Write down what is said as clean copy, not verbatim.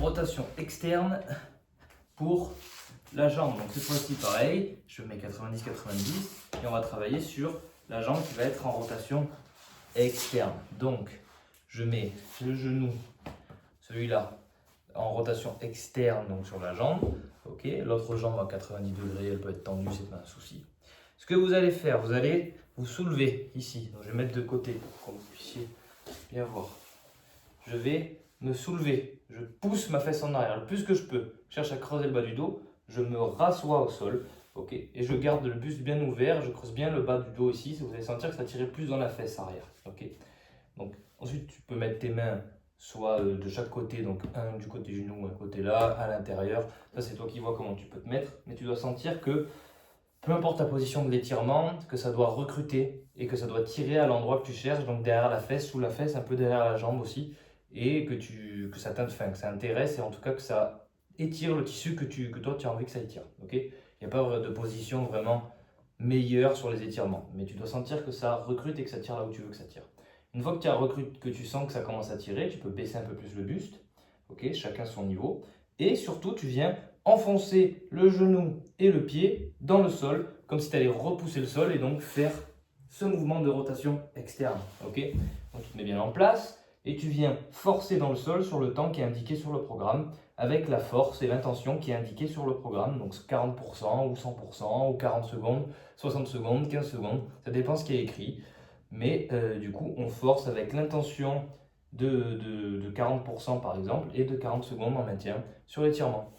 rotation externe pour la jambe. Donc cette fois-ci pareil, je mets 90-90 et on va travailler sur la jambe qui va être en rotation externe. Donc je mets le genou, celui-là, en rotation externe donc sur la jambe. Ok, l'autre jambe à 90 degrés, elle peut être tendue, c'est pas un souci. Ce que vous allez faire, vous allez vous soulever ici. Donc je vais mettre de côté pour que vous puissiez bien voir. Je vais me soulever, je pousse ma fesse en arrière le plus que je peux. Je cherche à creuser le bas du dos, je me rassois au sol, ok, et je garde le buste bien ouvert, je creuse bien le bas du dos ici. Vous allez sentir que ça tire plus dans la fesse arrière, ok. Donc ensuite tu peux mettre tes mains soit de chaque côté, donc un du côté genou, un côté là, à l'intérieur. Ça c'est toi qui vois comment tu peux te mettre, mais tu dois sentir que peu importe ta position de l'étirement, que ça doit recruter et que ça doit tirer à l'endroit que tu cherches, donc derrière la fesse, sous la fesse, un peu derrière la jambe aussi, et que ça que ça intéresse et en tout cas que ça étire le tissu que toi tu as envie que ça étire. Ok, il n'y a pas de position vraiment meilleure sur les étirements, mais tu dois sentir que ça recrute et que ça tire là où tu veux que ça tire. Une fois que tu as recruté, que tu sens que ça commence à tirer, tu peux baisser un peu plus le buste, ok, chacun son niveau, et surtout tu viens enfoncer le genou et le pied dans le sol, comme si tu allais repousser le sol et donc faire ce mouvement de rotation externe. Ok, donc tu te mets bien en place et tu viens forcer dans le sol sur le temps qui est indiqué sur le programme, avec la force et l'intention qui est indiquée sur le programme, donc 40% ou 100% ou 40 secondes, 60 secondes, 15 secondes, ça dépend ce qui est écrit. Mais du coup, on force avec l'intention de 40% par exemple et de 40 secondes en maintien sur l'étirement.